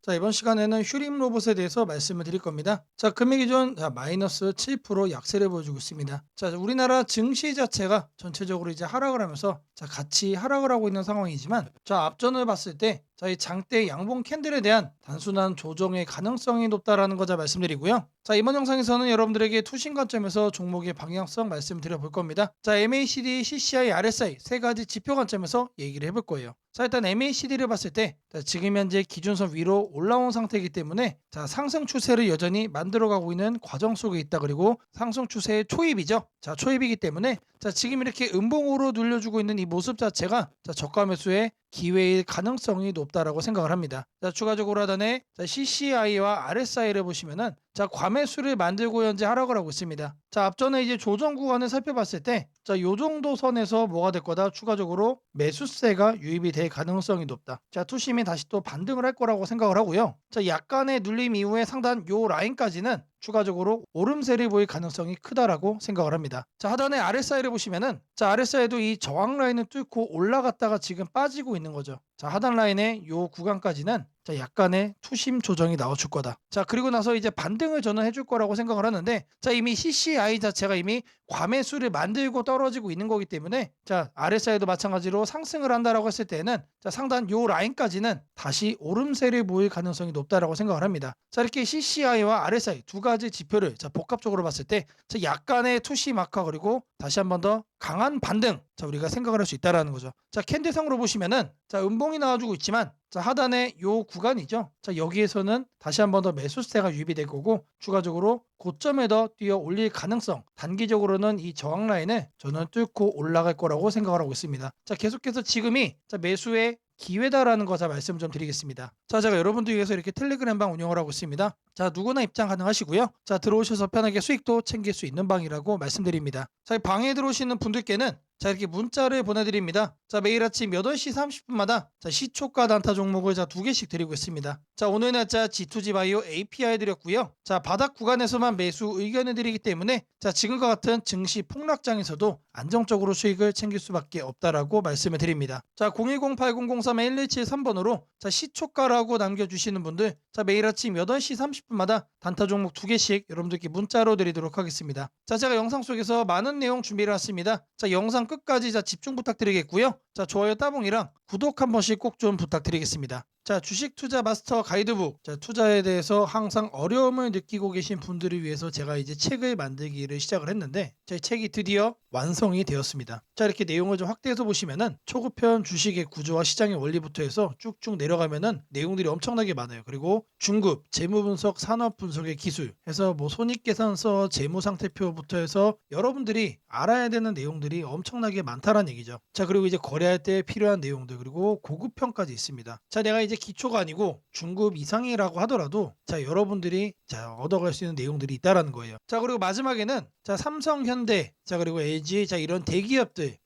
자, 이번 시간에는 휴림 로봇에 대해서 말씀을 드릴 겁니다. 자, 금일 기준 마이너스 7% 약세를 보여주고 있습니다. 자, 우리나라 증시 자체가 전체적으로 이제 하락을 하면서 같이 하락을 하고 있는 상황이지만 앞전을 봤을 때 이 장대 양봉 캔들에 대한 단순한 조정의 가능성이 높다라는 거 말씀드리고요. 자, 이번 영상에서는 여러분들에게 투신 관점에서 종목의 방향성 말씀드려 볼 겁니다. 자, MACD, CCI, RSI 세 가지 지표 관점에서 얘기를 해볼 거예요. 자, 일단 MACD를 봤을 때 지금 현재 기준선 위로 올라온 상태이기 때문에 상승 추세를 여전히 만들어가고 있는 과정 속에 있다. 그리고 상승 추세의 초입이죠. 자, 초입이기 때문에 지금 이렇게 음봉으로 눌려주고 있는 이 모습 자체가 저가 매수의 기회의 가능성이 높다라고 생각을 합니다. 자, 추가적으로 하단에 CCI와 RSI를 보시면은 과매수를 만들고 현재 하락을 하고 있습니다. 자, 앞전에 이제 조정 구간을 살펴봤을 때 요 정도 선에서 뭐가 될 거다? 추가적으로 매수세가 유입이 될 가능성이 높다. 자, 투심이 다시 또 반등을 할 거라고 생각을 하고요. 자, 약간의 눌림 이후에 상단 요 라인까지는 추가적으로 오름세를 보일 가능성이 크다라고 생각을 합니다. 자, 하단에 RSI를 보시면은 RSI도 이 저항 라인을 뚫고 올라갔다가 지금 빠지고 있는 거죠. 자, 하단 라인의 요 구간까지는 약간의 투심 조정이 나와줄 거다. 자, 그리고 나서 이제 반등을 저는 해줄 거라고 생각을 하는데 이미 CCI 자체가 이미 과매수를 만들고 떨어지고 있는 거기 때문에 RSI도 마찬가지로 상승을 한다라고 했을 때는 상단 요 라인까지는 다시 오름세를 보일 가능성이 높다라고 생각을 합니다. 자, 이렇게 CCI와 RSI 두 가지 지표를 복합적으로 봤을 때 약간의 투시 마카 그리고 다시 한 번 더 강한 반등 우리가 생각을 할 수 있다라는 거죠. 자, 캔들상으로 보시면은 음봉이 나와주고 있지만 하단에 요 구간이죠. 여기에서는 다시 한 번 더 매수세가 유입이 될 거고 추가적으로 고점에 더 뛰어 올릴 가능성 단기적으로는 이 저항 라인을 저는 뚫고 올라갈 거라고 생각을 하고 있습니다. 자, 계속해서 지금이 매수의 기회다라는 거 말씀 좀 드리겠습니다. 자, 제가 여러분들 위해서 이렇게 텔레그램방 운영을 하고 있습니다. 자, 누구나 입장 가능하시고요. 자, 들어오셔서 편하게 수익도 챙길 수 있는 방이라고 말씀드립니다. 자, 이 방에 들어오시는 분들께는 이렇게 문자를 보내드립니다. 자, 매일 아침 8시 30분마다 시초가 단타 종목을 두 개씩 드리고 있습니다. 자, 오늘 날짜 G2G 바이오 API 드렸고요. 자, 바닥 구간에서만 매수 의견을 드리기 때문에 지금과 같은 증시 폭락장에서도 안정적으로 수익을 챙길 수밖에 없다라고 말씀을 드립니다. 자, 010-8003-1173번으로 시초가라고 남겨주시는 분들 매일 아침 8시 30분마다 단타 종목 2개씩 여러분들께 문자로 드리도록 하겠습니다. 자, 제가 영상 속에서 많은 내용 준비를 했습니다. 자, 영상 끝까지 집중 부탁드리겠고요. 자, 좋아요 따봉이랑 구독 한 번씩 꼭 좀 부탁드리겠습니다. 자, 주식 투자 마스터 가이드북. 자, 투자에 대해서 항상 어려움을 느끼고 계신 분들을 위해서 제가 이제 책을 만들기를 시작을 했는데 제 책이 드디어 완성이 되었습니다. 자, 이렇게 내용을 좀 확대해서 보시면은 초급편 주식의 구조와 시장의 원리부터 해서 쭉쭉 내려가면은 내용들이 엄청나게 많아요. 그리고 중급, 재무 분석, 산업 분석의 기술 해서 손익계산서, 재무 상태표부터 해서 여러분들이 알아야 되는 내용들이 엄청나게 많다라는 얘기죠. 자, 그리고 이제 거래할 때 필요한 내용들 그리고 고급편까지 있습니다. 자, 내가 이제 기초가 아니고 중급 이상이라고 하더라도 여러분들이 얻어갈 수 있는 내용들이 있다라는 거예요. 자, 그리고 마지막에는 삼성, 현대, 그리고 LG 이런 대기업들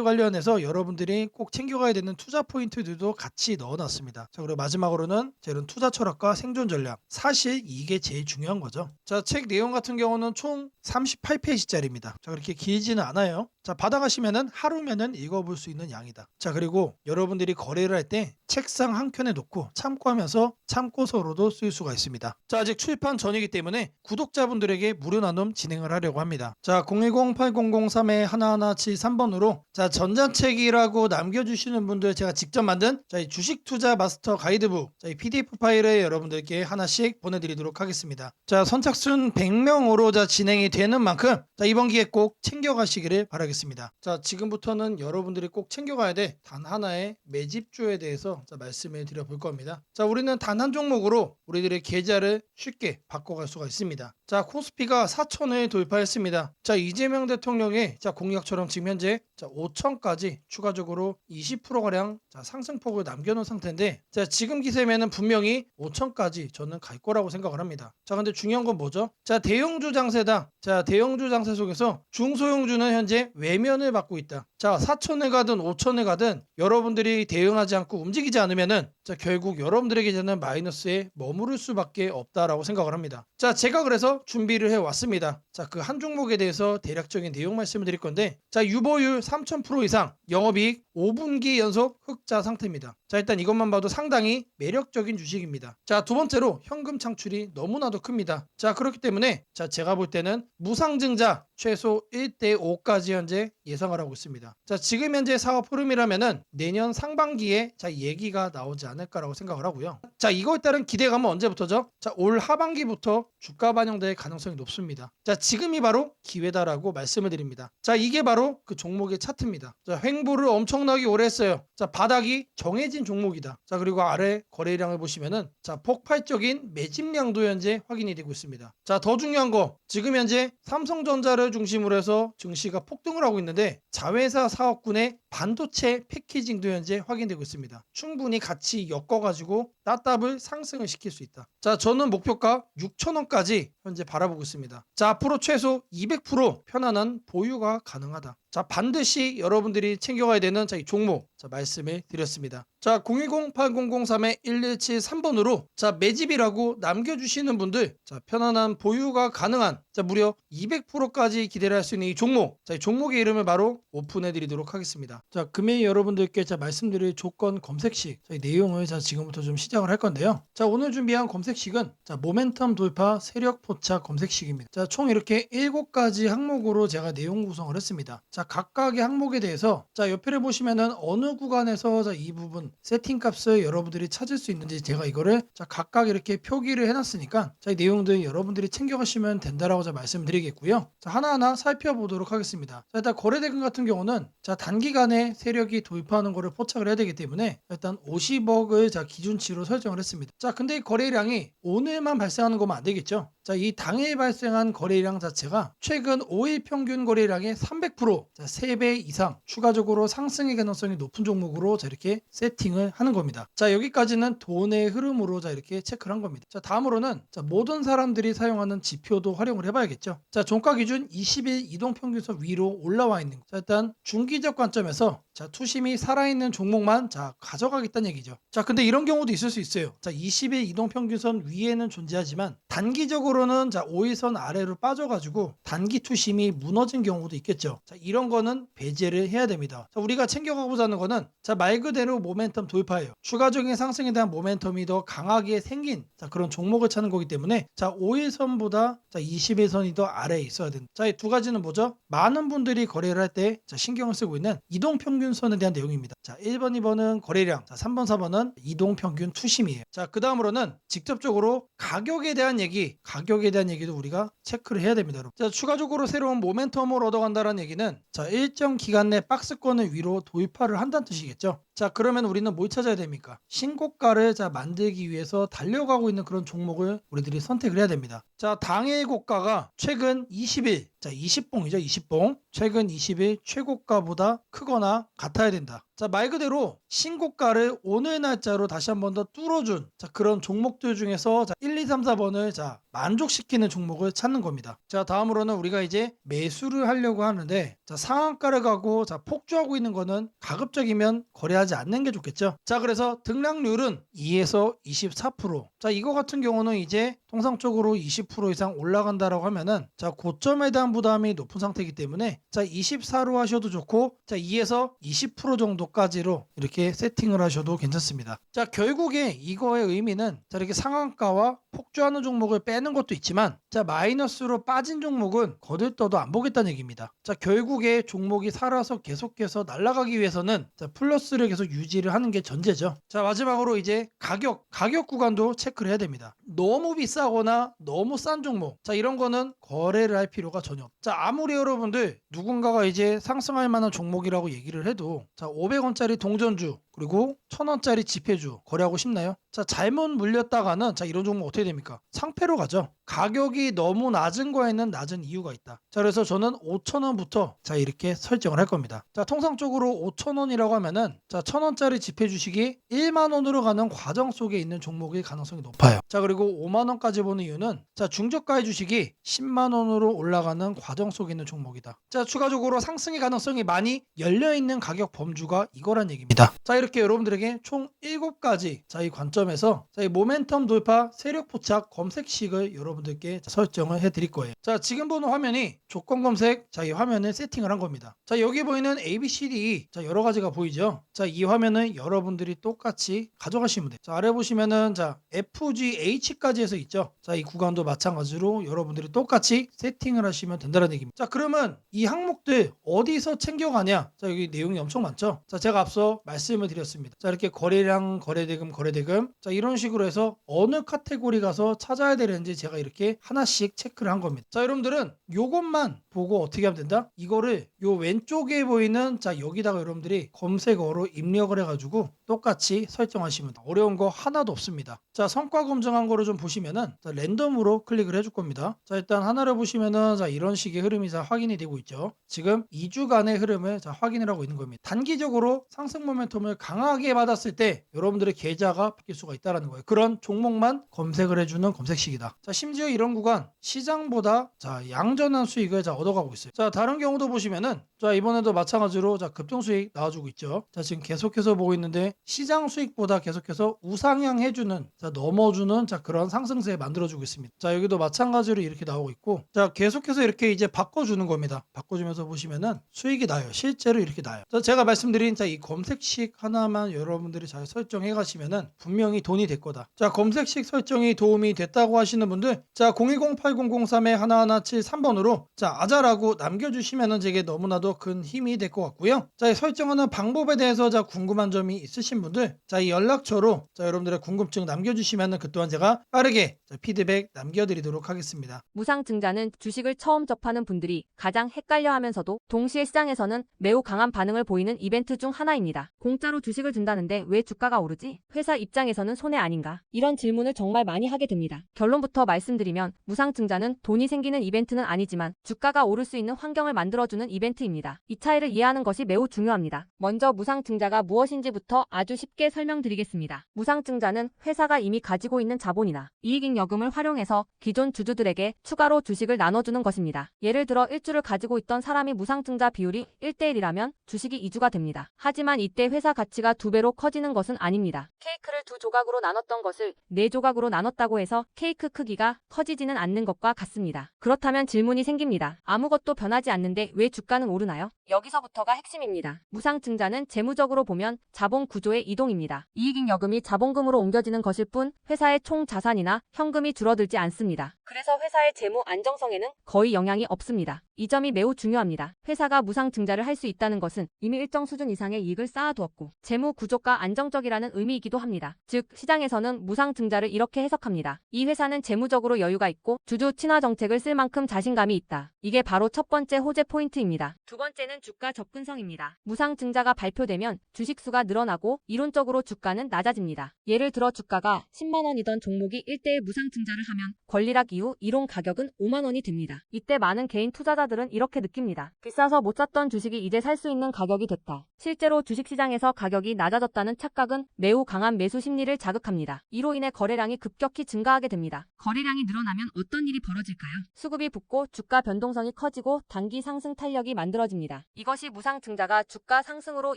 관련해서 여러분들이 꼭 챙겨가야 되는 투자 포인트들도 같이 넣어놨습니다. 자, 그리고 마지막으로는 이런 투자 철학과 생존 전략. 사실 이게 제일 중요한 거죠. 자, 책 내용 같은 경우는 총 38페이지짜리입니다. 자, 그렇게 길지는 않아요. 자, 받아가시면은 하루면은 읽어볼 수 있는 양이다. 자, 그리고 여러분들이 거래를 할 때 책상 한 켠에 놓고 참고하면서 참고서로도 쓸 수가 있습니다. 자, 아직 출판 전이기 때문에 구독자분들에게 무료 나눔 진행을 하려고 합니다. 자, 010-8003-1173번으로 전자책이라고 남겨주시는 분들 제가 직접 만든 이 주식 투자 마스터 가이드북 이 PDF 파일을 여러분들께 하나씩 보내드리도록 하겠습니다. 자, 선착순 100명으로 진행이 되는 만큼 이번 기회 꼭 챙겨가시기를 바라겠습니다. 자, 지금부터는 여러분들이 꼭 챙겨가야 돼 단 하나의 매집주에 대해서 말씀을 드려볼 겁니다. 자, 우리는 단 한 종목으로 우리들의 계좌를 쉽게 바꿔갈 수가 있습니다. 자, 코스피가 4천을 돌파했습니다. 자, 이재명 대통령의 공약처럼 지금 현재 5천까지 추가적으로 20%가량 상승폭을 남겨놓은 상태인데 지금 기세면은 분명히 5천까지 저는 갈 거라고 생각을 합니다. 자, 근데 중요한 건 뭐죠? 자, 대형주 장세다. 자, 대형주 장세 속에서 중소형주는 현재 외면을 받고 있다. 자, 4천에 가든 5천에 가든 여러분들이 대응하지 않고 움직이지 않으면은 결국 여러분들에게는 마이너스에 머무를 수밖에 없다라고 생각을 합니다. 자, 제가 그래서 준비를 해왔습니다. 자, 그 한 종목에 대해서 대략적인 내용 말씀을 드릴 건데 유보율 3000% 이상 영업이익 5분기 연속 흑자 상태입니다. 자, 일단 이것만 봐도 상당히 매력적인 주식입니다. 자, 두 번째로 현금 창출이 너무나도 큽니다. 자, 그렇기 때문에 자, 제가 볼 때는 무상증자 최소 1대5까지 현재 예상을 하고 있습니다. 자, 지금 현재 사업 흐름이라면은 내년 상반기에 자, 얘기가 나오지 않을까라고 생각을 하고요. 자, 이거에 따른 기대감은 언제부터죠? 자, 올 하반기부터 주가 반영될 가능성이 높습니다. 자, 지금이 바로 기회다라고 말씀을 드립니다. 자, 이게 바로 그 종목의 차트입니다. 자, 횡보를 엄청나게 오래 했어요. 자, 바닥이 정해진 종목이다. 자, 그리고 아래 거래량을 보시면은 자, 폭발적인 매집량도 현재 확인이 되고 있습니다. 자, 더 중요한 거 지금 현재 삼성전자를 중심으로 해서 증시가 폭등을 하고 있는데 자회사 사업군의 반도체 패키징도 현재 확인되고 있습니다. 충분히 같이 엮어가지고 따답을 상승을 시킬 수 있다. 자, 저는 목표가 6,000원까지 현재 바라보고 있습니다. 자, 앞으로 최소 200% 편안한 보유가 가능하다. 자, 반드시 여러분들이 챙겨가야 되는 자, 이 종목 자, 말씀을 드렸습니다. 자, 010-8003-1173번으로 자, 매집이라고 남겨주시는 분들 자, 편안한 보유가 가능한 자, 무려 200%까지 기대를 할 수 있는 이 종목 자, 이 종목의 이름을 바로 오픈해 드리도록 하겠습니다. 자, 금일 여러분들께 자, 말씀드릴 조건 검색식 자, 이 내용을 자, 지금부터 좀 시작을 할 건데요. 자, 오늘 준비한 검색식은 자, 모멘텀 돌파 세력 포착 검색식입니다. 자, 총 이렇게 7가지 항목으로 제가 내용 구성을 했습니다. 자, 각각의 항목에 대해서 자, 옆에를 보시면은 어느 구간에서 자, 이 부분 세팅 값을 여러분들이 찾을 수 있는지 제가 이거를 자, 각각 이렇게 표기를 해놨으니까 자, 이 내용들 여러분들이 챙겨가시면 된다라고 자, 말씀드리겠고요. 자, 하나하나 살펴보도록 하겠습니다. 자, 일단 거래대금 같은 경우는 자, 단기간에 세력이 돌파하는 거를 포착을 해야 되기 때문에 일단 50억을 자, 기준치로 설정을 했습니다. 자, 근데 이 거래량이 오늘만 발생하는 거면 안 되겠죠. 자, 이 당일 발생한 거래량 자체가 최근 5일 평균 거래량의 300% 자, 3배 이상 추가적으로 상승의 가능성이 높은 종목으로 자, 이렇게 세팅을 하는 겁니다. 자, 여기까지는 돈의 흐름으로 자, 이렇게 체크를 한 겁니다. 자, 다음으로는 자, 모든 사람들이 사용하는 지표도 활용을 해봐야겠죠. 자, 종가 기준 20일 이동 평균선 위로 올라와 있는 거. 자, 일단 중기적 관점에서 자, 투심이 살아있는 종목만 자, 가져가겠다는 얘기죠. 자, 근데 이런 경우도 있을 수 있어요. 자, 20일 이동 평균선 위에는 존재하지만 단기적으로는 자, 5일선 아래로 빠져가지고 단기 투심이 무너진 경우도 있겠죠. 자, 이런 거는 배제를 해야 됩니다. 자, 우리가 챙겨가고자 하는 거는 자, 말 그대로 모멘텀 돌파예요. 추가적인 상승에 대한 모멘텀이 더 강하게 생긴 자, 그런 종목을 찾는 거기 때문에 자, 5일선보다 자, 20일선이 더 아래에 있어야 된다. 자, 이 두 가지는 뭐죠? 많은 분들이 거래를 할 때 신경을 쓰고 있는 이동평균선에 대한 내용입니다. 자, 1번, 2번은 거래량, 자, 3번, 4번은 이동평균 투심이에요. 자, 그 다음으로는 직접적으로 가격에 대한 얘기도 우리가 체크를 해야 됩니다. 여러분. 자, 추가적으로 새로운 모멘텀을 얻어간다는 얘기는 자, 일정 기간 내 박스권을 위로 돌파를 한다는 뜻이겠죠. 자, 그러면 우리는 뭘 찾아야 됩니까? 신고가를 자, 만들기 위해서 달려가고 있는 그런 종목을 우리들이 선택을 해야 됩니다. 자, 당일 고가가 최근 20일, 자, 20봉이죠, 20봉. 최근 20일 최고가보다 크거나 같아야 된다. 자, 말 그대로 신고가를 오늘 날짜로 다시 한 번 더 뚫어준 자, 그런 종목들 중에서 자, 1, 2, 3, 4번을 자, 만족시키는 종목을 찾는 겁니다. 자, 다음으로는 우리가 이제 매수를 하려고 하는데 자, 상한가를 가고 자, 폭주하고 있는 거는 가급적이면 거래하지 않는 게 좋겠죠. 자, 그래서 등락률은 2에서 24%. 자, 이거 같은 경우는 이제 통상적으로 20% 이상 올라간다라고 하면은 자, 고점에 대한 부담이 높은 상태이기 때문에 자, 24로 하셔도 좋고 자, 2에서 20% 정도까지로 이렇게 세팅을 하셔도 괜찮습니다. 자, 결국에 이거의 의미는 자, 이렇게 상한가와 폭주하는 종목을 빼는 것도 있지만 자, 마이너스로 빠진 종목은 거들떠도 안 보겠다는 얘기입니다. 자, 결국에 종목이 살아서 계속해서 날아가기 위해서는 자, 플러스를 계속 유지를 하는 게 전제죠. 자, 마지막으로 이제 가격 구간도 체크를 해야 됩니다. 너무 비싸거나 너무 싼 종목 자, 이런 거는 거래를 할 필요가 전혀 없다. 자, 아무리 여러분들 누군가가 이제 상승할 만한 종목이라고 얘기를 해도 자, 500원짜리 동전주 그리고 1000원짜리 지폐주 거래하고 싶나요? 자, 잘못 물렸다가는 자, 이런 종목 어떻게 됩니까? 상패로 가죠. 가격이 너무 낮은 거에는 낮은 이유가 있다. 자, 그래서 저는 5,000원부터 자, 이렇게 설정을 할 겁니다. 자, 통상적으로 5,000원이라고 하면은 자, 1000원짜리 지폐 주식이 1만 원으로 가는 과정 속에 있는 종목일 가능성이 높아요. 자, 그리고 5만 원까지 보는 이유는 자, 중저가의 주식이 10만 원으로 올라가는 과정 속에 있는 종목이다. 자, 추가적으로 상승의 가능성이 많이 열려 있는 가격 범주가 이거란 얘기입니다. 자, 이렇게 이렇게 여러분들에게 총 7가지 이 관점에서 이 모멘텀 돌파 세력 포착 검색식을 여러분들께 설정을 해 드릴 거예요. 자, 지금 보는 화면이 조건 검색 이 화면을 세팅을 한 겁니다. 자, 여기 보이는 ABCD 여러 가지가 보이죠. 자, 이 화면은 여러분들이 똑같이 가져가시면 돼요. 자, 아래 보시면은 FGH까지 해서 있죠. 자, 이 구간도 마찬가지로 여러분들이 똑같이 세팅을 하시면 된다는 얘기입니다. 자, 그러면 이 항목들 어디서 챙겨가냐? 자, 여기 내용이 엄청 많죠. 자, 제가 앞서 말씀을 드렸습니다. 자, 이렇게 거래량, 거래대금 자, 이런 식으로 해서 어느 카테고리 가서 찾아야 되는지 제가 이렇게 하나씩 체크를 한 겁니다. 자, 여러분들은 요것만 보고 어떻게 하면 된다? 이거를 요 왼쪽에 보이는 여기다가 여러분들이 검색어로 입력을 해가지고 똑같이 설정하시면 돼요. 어려운 거 하나도 없습니다. 자, 성과 검증한 거를 좀 보시면은 랜덤으로 클릭을 해줄 겁니다. 자, 일단 하나를 보시면은 이런 식의 흐름이 확인이 되고 있죠. 지금 2주간의 흐름을 확인을 하고 있는 겁니다. 단기적으로 상승 모멘텀을 강하게 받았을 때 여러분들의 계좌가 바뀔 수가 있다는 거예요. 그런 종목만 검색을 해주는 검색식이다. 자, 심지어 이런 구간 시장보다 양전한 수익을 얻어가고 있어요. 자, 다른 경우도 보시면은 이번에도 마찬가지로 급등 수익 나와주고 있죠. 자, 지금 계속해서 보고 있는데 시장 수익보다 계속해서 우상향 해주는 넘어주는 그런 상승세 만들어주고 있습니다. 자, 여기도 마찬가지로 이렇게 나오고 있고, 자, 계속해서 이렇게 이제 바꿔주는 겁니다. 바꿔주면서 보시면은 수익이 나요. 실제로 이렇게 나요. 자, 제가 말씀드린 이 검색식 하나만 여러분들이 잘 설정해 가시면은 분명히 돈이 될 거다. 자, 검색식 설정이 도움이 됐다고 하시는 분들, 자, 010-8003-1173번으로 아자라고 남겨주시면은 제게 너무나도 큰 힘이 될 것 같고요. 자, 설정하는 방법에 대해서 궁금한 점이 있으신 분들, 이 연락처로 여러분들의 궁금증 남겨주시면은 그 또한 제가 빠르게 피드백 남겨드리도록 하겠습니다. 무상증자는 주식을 처음 접하는 분들이 가장 헷갈려하면서도 동시에 시장에서는 매우 강한 반응을 보이는 이벤트 중 하나입니다. 공짜로 주식을 준다는데 왜 주가가 오르지? 회사 입장에서는 손해 아닌가? 이런 질문을 정말 많이 하게 됩니다. 결론부터 말씀드리면 무상증자는 돈이 생기는 이벤트는 아니지만 주가가 오를 수 있는 환경을 만들어주는 이벤트입니다. 이 차이를 이해하는 것이 매우 중요합니다. 먼저 무상증자가 무엇인지부터 아주 쉽게 설명드리겠습니다. 무상증자는 회사가 이미 가지고 있는 자본이나 이익잉여금을 활용해서 기존 주주들에게 추가로 주식을 나눠주는 것입니다. 예를 들어 1주를 가지고 있던 사람이 무상증자 비율이 1대1이라면 주식이 2주가 됩니다. 하지만 이때 회사 가치가 2배로 커지는 것은 아닙니다. 케이크를 2조각으로 나눴던 것을 4조각으로 나눴다고 해서 케이크 크기가 커지지는 않는 것과 같습니다. 그렇다면 질문이 생깁니다. 아무것도 변하지 않는데 왜 주가는 오르나요? 여기서부터가 핵심입니다. 무상증자는 재무적으로 보면 자본 구조의 이동입니다. 이익잉여금이 자본금으로 옮겨지는 것일 뿐 회사의 총 자산이나 현금이 줄어들지 않습니다. 그래서 회사의 재무 안정성에는 거의 영향이 없습니다. 이 점이 매우 중요합니다. 회사가 무상증자를 할 수 있다는 것은 이미 일정 수준 이상의 이익을 쌓아두었고 재무 구조가 안정적이라는 의미이기도 합니다. 즉 시장에서는 무상증자를 이렇게 해석합니다. 이 회사는 재무적으로 여유가 있고 주주 친화 정책을 쓸 만큼 자신감이 있다. 이게 바로 첫 번째 호재 포인트입니다. 두 번째는 주가 접근성입니다. 무상증자가 발표되면 주식수가 늘어나고 이론적으로 주가는 낮아집니다. 예를 들어 주가가 10만 원이던 종목이 1대1 무상증자를 하면 권리락 이후 이론 가격은 5만 원이 됩니다. 이때 많은 개인 투자자들은 이렇게 느낍니다. 비싸서 못 샀던 주식이 이제 살 수 있는 가격이 됐다. 실제로 주식시장에서 가격이 낮아졌다는 착각은 매우 강한 매수 심리를 자극합니다. 이로 인해 거래량이 급격히 증가하게 됩니다. 거래량이 늘어나면 어떤 일이 벌어질까요? 수급이 붙고 주가 변동성이 커지고 단기 상승 탄력이 만들어집니다. 이것이 무상증자가 주가 상승으로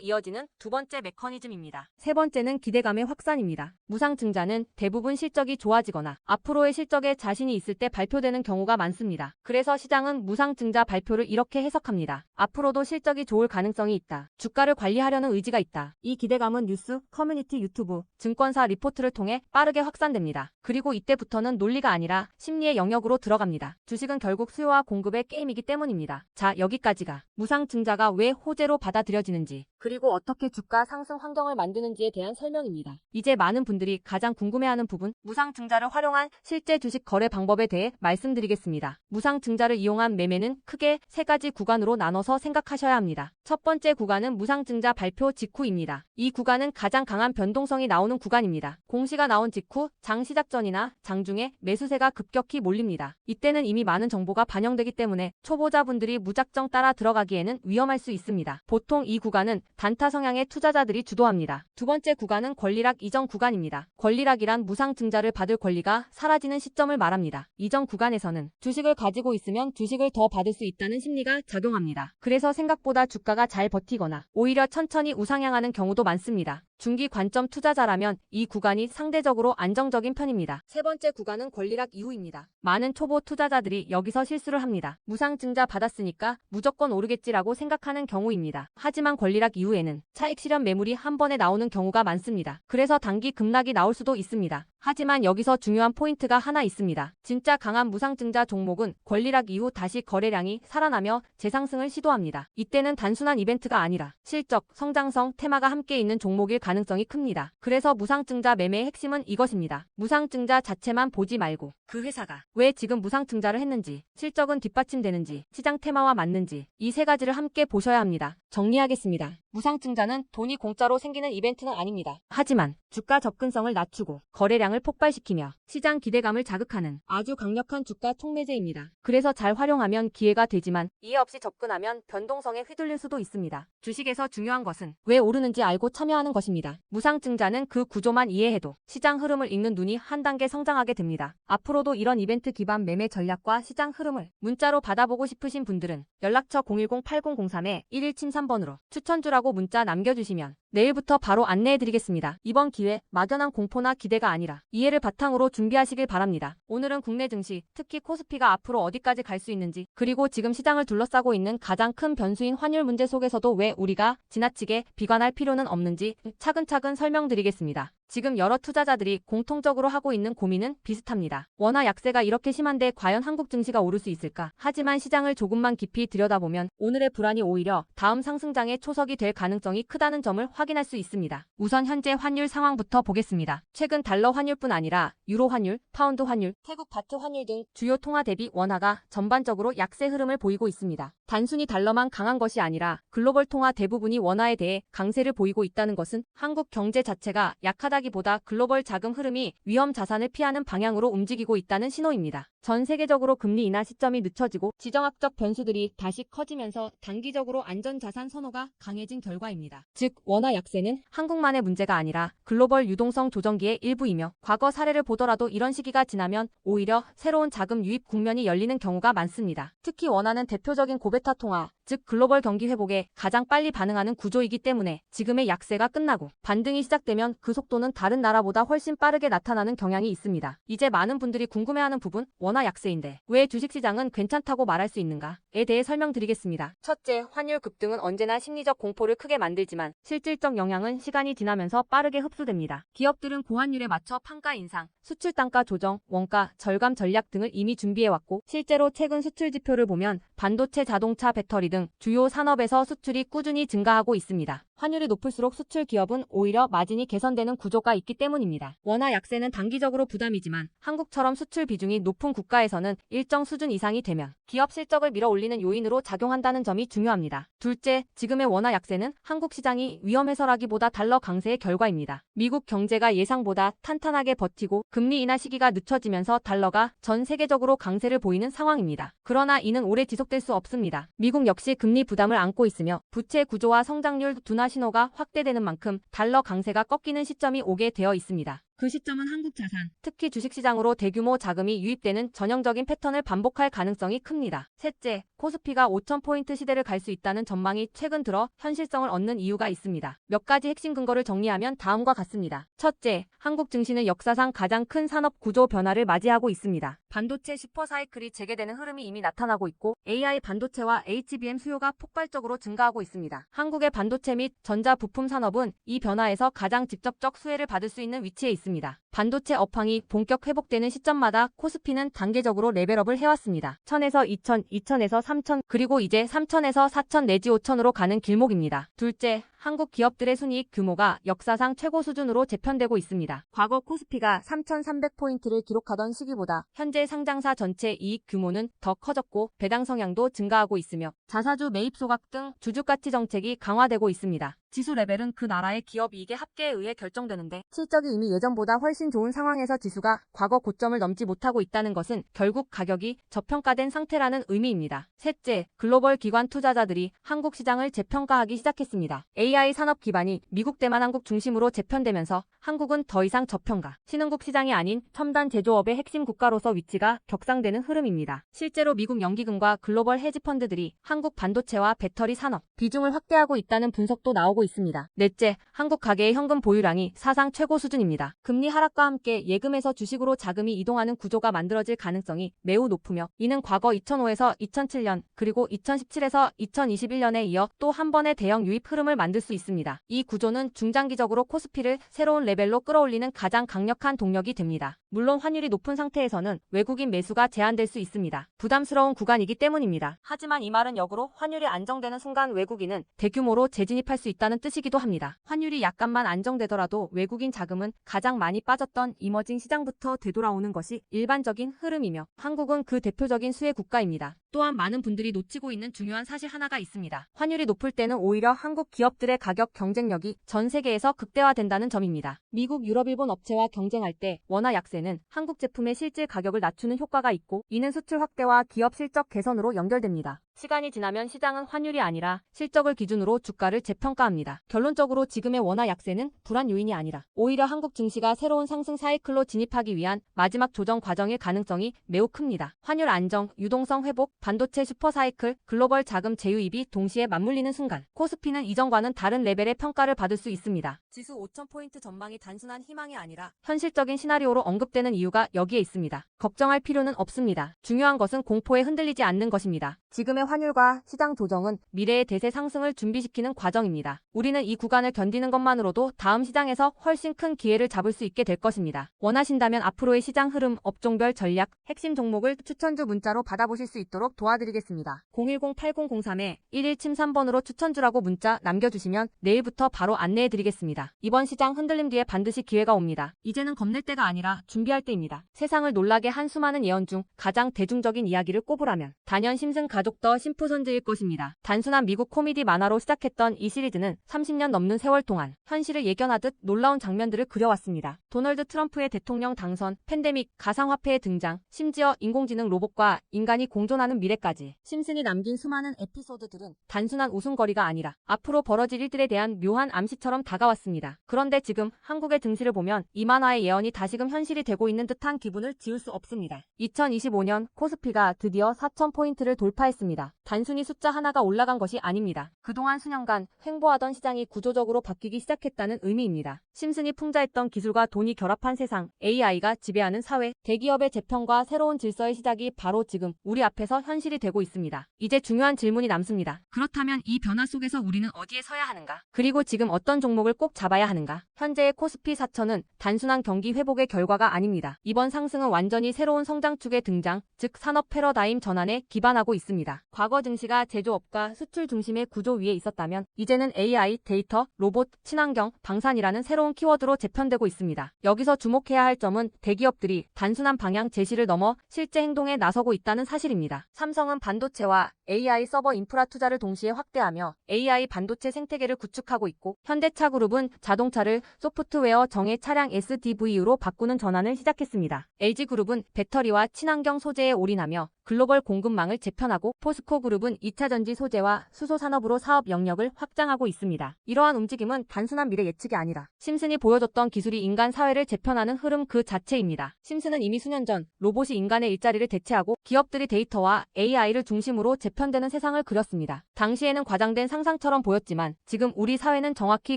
이어지는 두 번째 메커니즘입니다. 세 번째는 기대감의 확산입니다. 무상증자는 대부분 실적이 좋아지거나 앞으로의 실적에 자신이 있을 때 발표되는 경우가 많습니다. 그래서 시장은 무상증자 발표를 이렇게 해석합니다. 앞으로도 실적이 좋을 가능성이 있다. 주가를 관리하려는 의지가 있다. 이 기대감은 뉴스, 커뮤니티, 유튜브, 증권사 리포트를 통해 빠르게 확산됩니다. 그리고 이때부터는 논리가 아니라 심리의 영역으로 들어갑니다. 주식은 결국 수요와 공급의 게임이기 때문입니다. 자, 여기까지가 무상증자가 왜 호재로 받아들여지는지 그리고 어떻게 주가 상승 환경을 만드는지에 대한 설명입니다. 이제 많은 분들이 가장 궁금해하는 부분, 무상증자를 활용한 실제 주식 거래 방법에 대해 말씀드리겠습니다. 무상증자를 이용한 매매는 크게 세 가지 구간으로 나눠서 생각하셔야 합니다. 첫 번째 구간은 무상증자 발표 직후입니다. 이 구간은 가장 강한 변동성이 나오는 구간입니다. 공시가 나온 직후 장 시작 전이나 장중에 매수세가 급격히 몰립니다. 이때는 이미 많은 정보가 반영되기 때문에 초보자분들이 무작정 따라 들어가기에는 위험할 수 있습니다. 보통 이 구간은 단타 성향의 투자자들이 주도합니다. 두 번째 구간은 권리락 이전 구간입니다. 권리락이란 무상증자를 받을 권리가 사라지는 시점을 말합니다. 이전 구간에서는 주식을 가지고 있으면 주식을 더 받을 수 있다는 심리가 작용합니다. 그래서 생각보다 주가가 잘 버티거나 오히려 천천히 우상향하는 경우도 많습니다. 중기 관점 투자자라면 이 구간이 상대적으로 안정적인 편입니다. 세 번째 구간은 권리락 이후입니다. 많은 초보 투자자들이 여기서 실수를 합니다. 무상증자 받았으니까 무조건 오르겠지라고 생각하는 경우입니다. 하지만 권리락 이후에는 차익 실현 매물이 한 번에 나오는 경우가 많습니다. 그래서 단기 급락이 나올 수도 있습니다. 하지만 여기서 중요한 포인트가 하나 있습니다. 진짜 강한 무상증자 종목은 권리락 이후 다시 거래량이 살아나며 재상승을 시도합니다. 이때는 단순한 이벤트가 아니라 실적, 성장성, 테마가 함께 있는 종목일 가능성이 큽니다. 그래서 무상증자 매매의 핵심은 이것입니다. 무상증자 자체만 보지 말고 그 회사가 왜 지금 무상증자를 했는지, 실적은 뒷받침되는지, 시장 테마와 맞는지 이 세 가지를 함께 보셔야 합니다. 정리하겠습니다. 무상증자는 돈이 공짜로 생기는 이벤트는 아닙니다. 하지만 주가 접근성을 낮추고 거래량을 폭발시키며 시장 기대감을 자극하는 아주 강력한 주가 촉매제입니다. 그래서 잘 활용하면 기회가 되지만 이해 없이 접근하면 변동성에 휘둘릴 수도 있습니다. 주식에서 중요한 것은 왜 오르는지 알고 참여하는 것입니다. 무상증자는 그 구조만 이해해도 시장 흐름을 읽는 눈이 한 단계 성장하게 됩니다. 앞으로도 이런 이벤트 기반 매매 전략과 시장 흐름을 문자로 받아보고 싶으신 분들은 연락처 010-8003-1173번으로 추천주라고 문자 남겨주시면 내일부터 바로 안내해드리겠습니다. 이번 기회 막연한 공포나 기대가 아니라 이해를 바탕으로 준비하시길 바랍니다. 오늘은 국내 증시, 특히 코스피가 앞으로 어디까지 갈 수 있는지, 그리고 지금 시장을 둘러싸고 있는 가장 큰 변수인 환율 문제 속에서도 왜 우리가 지나치게 비관할 필요는 없는지 차근차근 설명드리겠습니다. 지금 여러 투자자들이 공통적으로 하고 있는 고민은 비슷합니다. 원화 약세가 이렇게 심한데 과연 한국 증시가 오를 수 있을까? 하지만 시장을 조금만 깊이 들여다보면 오늘의 불안이 오히려 다음 상승장의 초석이 될 가능성이 크다는 점을 확인할 수 있습니다. 우선 현재 환율 상황부터 보겠습니다. 최근 달러 환율뿐 아니라 유로 환율, 파운드 환율, 태국 바트 환율 등 주요 통화 대비 원화가 전반적으로 약세 흐름을 보이고 있습니다. 단순히 달러만 강한 것이 아니라 글로벌 통화 대부분이 원화에 대해 강세를 보이고 있다는 것은 한국 경제 자체가 약하다기보다 글로벌 자금 흐름이 위험 자산을 피하는 방향으로 움직이고 있다는 신호입니다. 전 세계적으로 금리 인하 시점이 늦춰지고 지정학적 변수들이 다시 커지면서 단기적으로 안전자산 선호가 강해진 결과입니다. 즉 원화 약세는 한국만의 문제가 아니라 글로벌 유동성 조정기의 일부이며 과거 사례를 보더라도 이런 시기가 지나면 오히려 새로운 자금 유입 국면이 열리는 경우가 많습니다. 특히 원화는 대표적인 고베타 통화, 즉 글로벌 경기 회복에 가장 빨리 반응하는 구조이기 때문에 지금의 약세가 끝나고 반등이 시작되면 그 속도는 다른 나라보다 훨씬 빠르게 나타나는 경향이 있습니다. 이제 많은 분들이 궁금해하는 부분, 원화 약세인데 왜 주식시장은 괜찮다고 말할 수 있는가에 대해 설명드리겠습니다. 첫째, 환율 급등은 언제나 심리적 공포를 크게 만들지만 실질적 영향은 시간이 지나면서 빠르게 흡수됩니다. 기업들은 고환율에 맞춰 판가 인상, 수출 단가 조정, 원가 절감 전략 등을 이미 준비해왔고 실제로 최근 수출 지표를 보면 반도체, 자동차, 배터리 등 주요 산업에서 수출이 꾸준히 증가하고 있습니다. 환율이 높을수록 수출 기업은 오히려 마진이 개선되는 구조가 있기 때문입니다. 원화 약세는 단기적으로 부담이지만 한국처럼 수출 비중이 높은 국가에서는 일정 수준 이상이 되면 기업 실적을 밀어올리는 요인으로 작용한다는 점이 중요합니다. 둘째, 지금의 원화 약세는 한국 시장이 위험해서라기보다 달러 강세의 결과입니다. 미국 경제가 예상보다 탄탄하게 버티고 금리 인하 시기가 늦춰지면서 달러가 전 세계적으로 강세를 보이는 상황입니다. 그러나 이는 오래 지속될 수 없습니다. 미국 역시 금리 부담을 안고 있으며 부채 구조와 성장률 둔화 신호가 확대되는 만큼 달러 강세가 꺾이는 시점이 오게 되어 있습니다. 그 시점은 한국 자산, 특히 주식시장으로 대규모 자금이 유입되는 전형적인 패턴을 반복할 가능성이 큽니다. 셋째, 코스피가 5,000포인트 시대를 갈 수 있다는 전망이 최근 들어 현실성을 얻는 이유가 있습니다. 몇 가지 핵심 근거를 정리하면 다음과 같습니다. 첫째, 한국 증시는 역사상 가장 큰 산업 구조 변화를 맞이하고 있습니다. 반도체 슈퍼사이클이 재개되는 흐름이 이미 나타나고 있고 AI 반도체와 HBM 수요가 폭발적으로 증가하고 있습니다. 한국의 반도체 및 전자 부품 산업은 이 변화에서 가장 직접적 수혜를 받을 수 있는 위치에 있습니다. 반도체 업황이 본격 회복되는 시점마다 코스피는 단계적으로 레벨업을 해왔습니다. 1000에서 2000, 2000에서 3000, 그리고 이제 3000에서 4000 내지 5000으로 가는 길목입니다. 둘째, 한국 기업들의 순이익 규모가 역사상 최고 수준으로 재편되고 있습니다. 과거 코스피가 3,300포인트를 기록하던 시기보다 현재 상장사 전체 이익 규모는 더 커졌고 배당 성향도 증가하고 있으며 자사주 매입 소각 등 주주가치 정책이 강화되고 있습니다. 지수 레벨은 그 나라의 기업 이익의 합계에 의해 결정되는데 실적이 이미 예전보다 훨씬 좋은 상황에서 지수가 과거 고점을 넘지 못하고 있다는 것은 결국 가격이 저평가된 상태라는 의미입니다. 셋째, 글로벌 기관 투자자들이 한국 시장을 재평가하기 시작했습니다. AI 산업 기반이 미국, 대만, 한국 중심으로 재편되면서 한국은 더 이상 저평가, 신흥국 시장이 아닌 첨단 제조업의 핵심 국가로서 위치가 격상되는 흐름입니다. 실제로 미국 연기금과 글로벌 헤지펀드들이 한국 반도체와 배터리 산업 비중을 확대하고 있다는 분석도 나오고 있습니다. 넷째, 한국 가계의 현금 보유량이 사상 최고 수준입니다. 금리 하락과 함께 예금에서 주식으로 자금이 이동하는 구조가 만들어질 가능성이 매우 높으며 이는 과거 2005에서 2007년 그리고 2017에서 2021년에 이어 또 한 번의 대형 유입 흐름을 만들 수 있습니다. 이 구조는 중장기적으로 코스피를 새로운 레벨로 끌어올리는 가장 강력한 동력이 됩니다. 물론 환율이 높은 상태에서는 외국인 매수가 제한될 수 있습니다. 부담스러운 구간이기 때문입니다. 하지만 이 말은 역으로 환율이 안정되는 순간 외국인은 대규모로 재진입할 수 있다는 뜻이기도 합니다. 환율이 약간만 안정되더라도 외국인 자금은 가장 많이 빠졌던 이머징 시장부터 되돌아오는 것이 일반적인 흐름이며 한국은 그 대표적인 수혜 국가입니다. 또한 많은 분들이 놓치고 있는 중요한 사실 하나가 있습니다. 환율이 높을 때는 오히려 한국 기업들의 가격 경쟁력이 전 세계에서 극대화된다는 점입니다. 미국, 유럽, 일본 업체와 경쟁할 때 원화 약세는 한국 제품의 실질 가격을 낮추는 효과가 있고 이는 수출 확대와 기업 실적 개선으로 연결됩니다. 시간이 지나면 시장은 환율이 아니라 실적을 기준으로 주가를 재평가합니다. 결론적으로 지금의 원화 약세는 불안 요인이 아니라 오히려 한국 증시가 새로운 상승 사이클로 진입하기 위한 마지막 조정 과정일 가능성이 매우 큽니다. 환율 안정, 유동성 회복, 반도체 슈퍼 사이클, 글로벌 자금 재유입이 동시에 맞물리는 순간 코스피는 이전과는 다른 레벨의 평가를 받을 수 있습니다. 지수 5,000포인트 전망이 단순한 희망이 아니라 현실적인 시나리오로 언급되는 이유가 여기에 있습니다. 걱정할 필요는 없습니다. 중요한 것은 공포에 흔들리지 않는 것입니다. 지금의 환율과 시장 조정은 미래의 대세 상승을 준비시키는 과정입니다. 우리는 이 구간을 견디는 것만으로도 다음 시장에서 훨씬 큰 기회를 잡을 수 있게 될 것입니다. 원하신다면 앞으로의 시장 흐름, 업종별 전략, 핵심 종목을 추천주 문자로 받아보실 수 있도록 도와드리겠습니다. 010-8003-1173번으로 추천주라고 문자 남겨주시면 내일부터 바로 안내해드리겠습니다. 이번 시장 흔들림 뒤에 반드시 기회가 옵니다. 이제는 겁낼 때가 아니라 준비할 때입니다. 세상을 놀라게 한 수많은 예언 중 가장 대중적인 이야기를 꼽으라면 단연 심슨 가족 더 심프손즈일 것입니다. 단순한 미국 코미디 만화로 시작했던 이 시리즈는 30년 넘는 세월 동안 현실을 예견하듯 놀라운 장면들을 그려왔습니다. 도널드 트럼프의 대통령 당선, 팬데믹, 가상화폐의 등장, 심지어 인공지능 로봇과 인간이 공존하는 미래까지 심슨이 남긴 수많은 에피소드들은 단순한 웃음거리가 아니라 앞으로 벌어질 일들에 대한 묘한 암시처럼 다가왔습니다. 그런데 지금 한국의 증시를 보면 이 만화의 예언이 다시금 현실이 되고 있는 듯한 기분을 지울 수 없습니다. 2025년 코스피가 드디어 4,000포인트를 돌파했습니다. 단순히 숫자 하나가 올라간 것이 아닙니다. 그동안 수년간 횡보하던 시장이 구조적으로 바뀌기 시작했다는 의미입니다. 심슨이 풍자했던 기술과 돈이 결합한 세상, AI가 지배하는 사회, 대기업의 재편과 새로운 질서의 시작이 바로 지금 우리 앞에서 현실이 되고 있습니다. 이제 중요한 질문이 남습니다. 그렇다면 이 변화 속에서 우리는 어디에 서야 하는가? 그리고 지금 어떤 종목을 꼭 잡아야 하는가? 현재의 코스피 4천은 단순한 경기 회복의 결과가 아닙니다. 이번 상승은 완전히 새로운 성장축의 등장, 즉 산업 패러다임 전환에 기반하고 있습니다. 과거 증시가 제조업과 수출 중심의 구조 위에 있었다면 이제는 AI, 데이터, 로봇, 친환경, 방산이라는 새로운 키워드로 재편되고 있습니다. 여기서 주목해야 할 점은 대기업들이 단순한 방향 제시를 넘어 실제 행동에 나서고 있다는 사실입니다. 삼성은 반도체와 AI 서버 인프라 투자를 동시에 확대하며 AI 반도체 생태계를 구축하고 있고 현대차그룹은 자동차를 소프트웨어 정예 차량 SDV로 바꾸는 전환을 시작했습니다. LG그룹은 배터리와 친환경 소재에 올인하며 글로벌 공급망을 재편하고 포스코그룹은 2차전지 소재와 수소 산업으로 사업 영역을 확장하고 있습니다. 이러한 움직임은 단순한 미래 예측이 아니라 심슨이 보여줬던 기술이 인간 사회를 재편하는 흐름 그 자체입니다. 심슨은 이미 수년 전 로봇이 인간의 일자리를 대체하고 기업들이 데이터와 AI를 중심으로 재편되는 세상을 그렸습니다. 당시에는 과장된 상상처럼 보였지만 지금 우리 사회는 정확히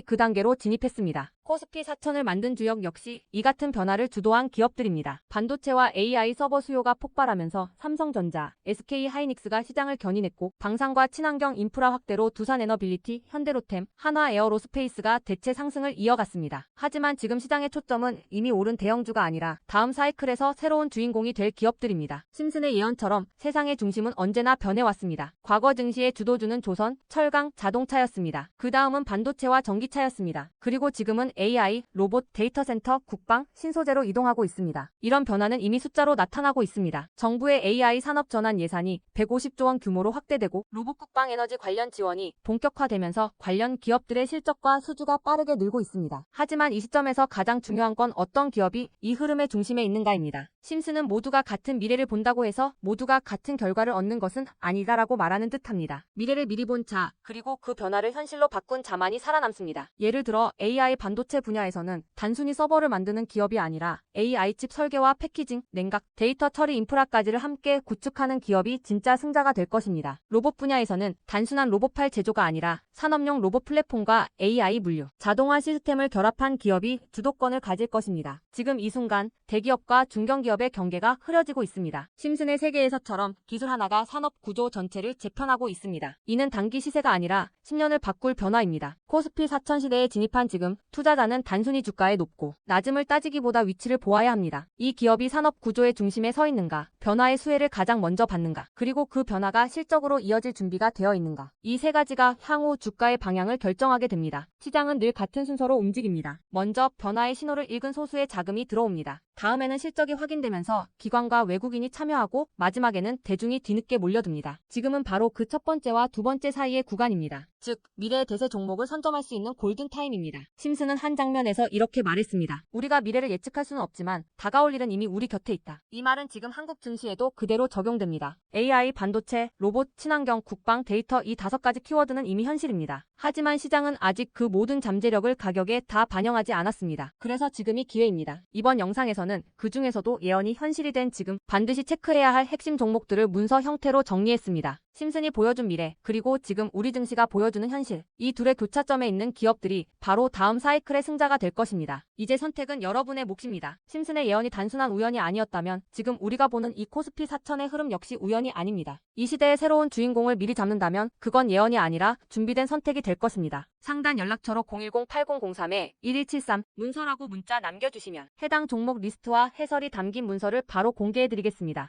그 단계로 진입했습니다. 코스피 4천을 만든 주역 역시 이 같은 변화를 주도한 기업들입니다. 반도체와 AI 서버 수요가 폭발하면서 삼성전자, SK하이닉스가 시장을 견인했고 방산과 친환경 인프라 확대로 두산에너빌리티, 현대로템, 한화에어로스페이스가 대체 상승을 이어갔습니다. 하지만 지금 시장의 초점은 이미 오른 대형주가 아니라 다음 사이클에서 새로운 주인공이 될 기업들입니다. 심슨의 예언처럼 세상의 중심은 언제나 변해왔습니다. 과거 증시의 주도주는 조선, 철강, 자동차였습니다. 그 다음은 반도체와 전기차였습니다. 그리고 지금은 AI, 로봇, 데이터 센터, 국방, 신소재로 이동하고 있습니다. 이런 변화는 이미 숫자로 나타나고 있습니다. 정부의 AI 산업 전환 예산이 150조 원 규모로 확대되고 로봇 국방 에너지 관련 지원이 본격화되면서 관련 기업들의 실적과 수주가 빠르게 늘고 있습니다. 하지만 이 시점에서 가장 중요한 건 어떤 기업이 이 흐름의 중심에 있는가입니다. 심스는 모두가 같은 미래를 본다고 해서 모두가 같은 결과를 얻는 것은 아니다라고 말하는 듯합니다. 미래를 미리 본 자, 그리고 그 변화를 현실로 바꾼 자만이 살아남습니다. 예를 들어 AI 반도체 분야에서는 단순히 서버를 만드는 기업이 아니라 AI 칩 설계와 패키징, 냉각, 데이터 처리 인프라까지를 함께 구축하는 기업이 진짜 승자가 될 것입니다. 로봇 분야에서는 단순한 로봇팔 제조가 아니라 산업용 로봇 플랫폼과 AI 물류, 자동화 시스템을 결합한 기업이 주도권을 가질 것입니다. 지금 이 순간 대기업과 중견기업의 경계가 흐려지고 있습니다. 심슨의 세계에서처럼 기술 하나가 산업 구조 전체를 재편하고 있습니다. 이는 단기 시세가 아니라 10년을 바꿀 변화입니다. 코스피 4000 시대에 진입한 지금 투자자는 단순히 주가의 높고 낮음을 따지기보다 위치를 보아야 합니다. 이 기업이 산업 구조의 중심에 서 있는가, 변화의 수혜를 가장 먼저 받는가, 그리고 그 변화가 실적으로 이어질 준비가 되어 있는가. 이 세 가지가 향후 주가의 방향을 결정하게 됩니다. 시장은 늘 같은 순서로 움직입니다. 먼저 변화의 신호를 읽은 소수의 자금이 들어옵니다. 다음에는 실적이 확인되면서 기관과 외국인이 참여하고 마지막에는 대중이 뒤늦게 몰려듭니다. 지금은 바로 그 첫 번째와 두 번째 사이의 구간입니다. 즉, 미래의 대세 종목을 선점할 수 있는 골든타임입니다. 심슨은 한 장면에서 이렇게 말했습니다. 우리가 미래를 예측할 수는 없지만 다가올 일은 이미 우리 곁에 있다. 이 말은 지금 한국 증시에도 그대로 적용됩니다. AI, 반도체, 로봇, 친환경, 국방, 데이터 이 5가지 키워드는 이미 현실입니다. 하지만 시장은 아직 그 모든 잠재력을 가격에 다 반영하지 않았습니다. 그래서 지금이 기회입니다. 이번 영상에서는 그 중에서도 예언이 현실이 된 지금 반드시 체크해야 할 핵심 종목들을 문서 형태로 정리했습니다. 심슨이 보여준 미래, 그리고 지금 우리 증시가 보여주는 현실. 이 둘의 교차점에 있는 기업들이 바로 다음 사이클의 승자가 될 것입니다. 이제 선택은 여러분의 몫입니다. 심슨의 예언이 단순한 우연이 아니었다면 지금 우리가 보는 이 코스피 4000의 흐름 역시 우연이 아닙니다. 이 시대의 새로운 주인공을 미리 잡는다면 그건 예언이 아니라 준비된 선택이 될 것입니다. 상단 연락처로 010-8003-1173 문서라고 문자 남겨주시면 해당 종목 리스트와 해설이 담긴 문서를 바로 공개해드리겠습니다.